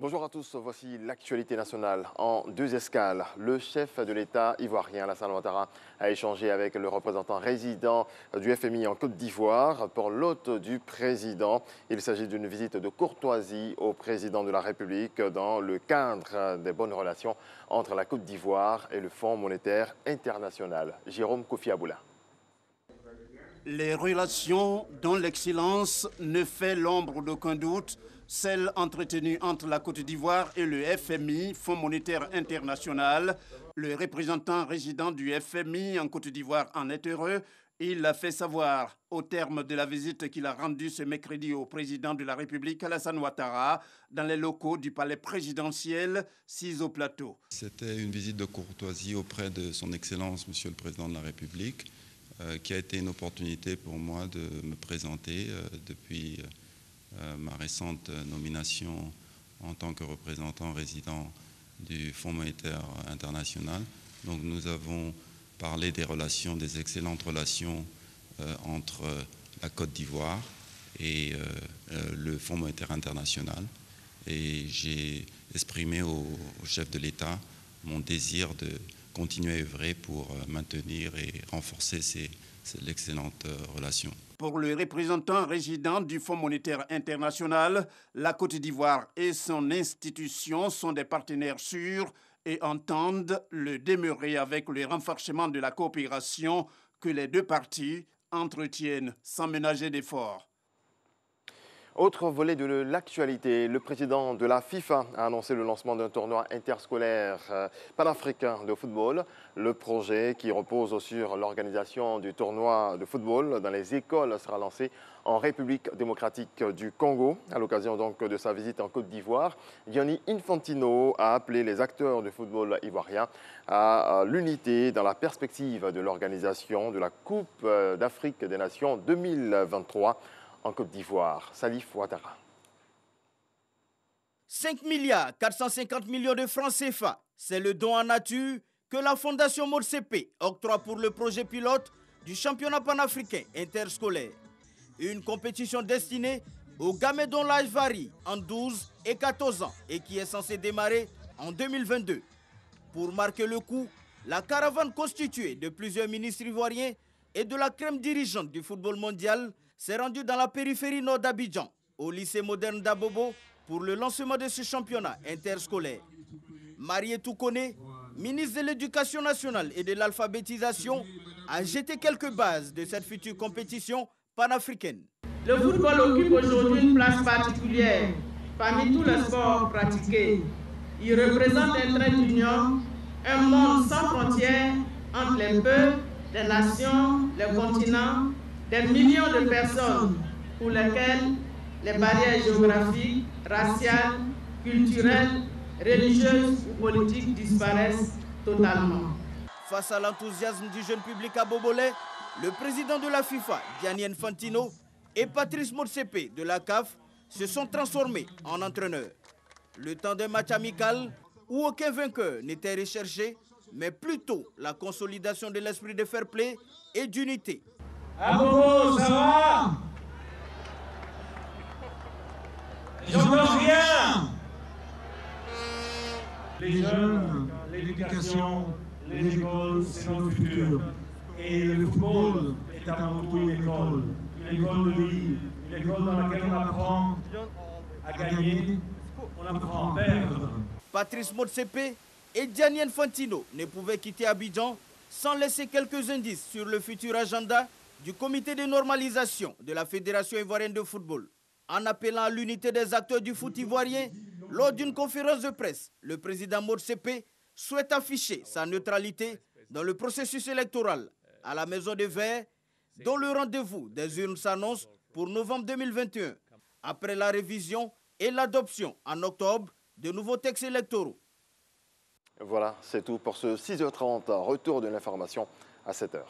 Bonjour à tous, voici l'actualité nationale en 2 escales. Le chef de l'État ivoirien, Alassane Ouattara, a échangé avec le représentant résident du FMI en Côte d'Ivoire pour l'hôte du président. Il s'agit d'une visite de courtoisie au président de la République dans le cadre des bonnes relations entre la Côte d'Ivoire et le Fonds monétaire international. Jérôme Kofi Aboula. Les relations dont l'excellence ne fait l'ombre d'aucun doute, celles entretenues entre la Côte d'Ivoire et le FMI, Fonds monétaire international. Le représentant résident du FMI en Côte d'Ivoire en est heureux. Il l'a fait savoir au terme de la visite qu'il a rendue ce mercredi au président de la République, Alassane Ouattara, dans les locaux du palais présidentiel, 6 au plateau. C'était une visite de courtoisie auprès de son Excellence, Monsieur le Président de la République, qui a été une opportunité pour moi de me présenter depuis ma récente nomination en tant que représentant résident du Fonds monétaire international. Donc nous avons parlé des relations, des excellentes relations entre la Côte d'Ivoire et le Fonds monétaire international. Et j'ai exprimé au chef de l'État mon désir de continuer à œuvrer pour maintenir et renforcer l'excellente relation. Pour le représentant résident du Fonds monétaire international, la Côte d'Ivoire et son institution sont des partenaires sûrs et entendent le demeurer avec le renforcement de la coopération que les deux parties entretiennent sans ménager d'efforts. Autre volet de l'actualité, le président de la FIFA a annoncé le lancement d'un tournoi interscolaire panafricain de football. Le projet qui repose sur l'organisation du tournoi de football dans les écoles sera lancé en République démocratique du Congo. À l'occasion donc de sa visite en Côte d'Ivoire, Gianni Infantino a appelé les acteurs du football ivoirien à l'unité dans la perspective de l'organisation de la Coupe d'Afrique des Nations 2023. En Côte d'Ivoire, Salif Ouattara. 5 milliards 450 millions de francs CFA, c'est le don en nature que la Fondation Motsepe octroie pour le projet pilote du championnat panafricain interscolaire. Une compétition destinée aux gamins dont l'âge varie entre 12 et 14 ans et qui est censée démarrer en 2022. Pour marquer le coup, la caravane constituée de plusieurs ministres ivoiriens et de la crème dirigeante du football mondial s'est rendu dans la périphérie nord d'Abidjan, au lycée moderne d'Abobo, pour le lancement de ce championnat interscolaire. Marié Toukone, ministre de l'Éducation nationale et de l'alphabétisation, a jeté quelques bases de cette future compétition panafricaine. Le football occupe aujourd'hui une place particulière parmi tous les sports pratiqués. Il représente un trait d'union, un monde sans frontières entre les peuples, les nations, les continents, des millions de personnes pour lesquelles les barrières géographiques, raciales, culturelles, religieuses ou politiques disparaissent totalement. Face à l'enthousiasme du jeune public à Bobolé, le président de la FIFA, Gianni Infantino, et Patrice Motsepe de la CAF se sont transformés en entraîneurs. Le temps d'un match amical où aucun vainqueur n'était recherché, mais plutôt la consolidation de l'esprit de fair play et d'unité. Ah Bobo, ça va? J'entends rien. Les jeunes, l'éducation, les écoles, c'est notre futur. Et le football est avant tout une école de vie, une école dans laquelle on apprend à gagner, on apprend à perdre. Patrice Motsepe et Gianni Infantino ne pouvaient quitter Abidjan sans laisser quelques indices sur le futur agenda du comité de normalisation de la Fédération ivoirienne de football. En appelant à l'unité des acteurs du foot ivoirien, lors d'une conférence de presse, le président Motsepe souhaite afficher sa neutralité dans le processus électoral à la Maison des Verts, dont le rendez-vous des urnes s'annonce pour novembre 2021, après la révision et l'adoption en octobre de nouveaux textes électoraux. Voilà, c'est tout pour ce 6h30. Retour de l'information à 7h.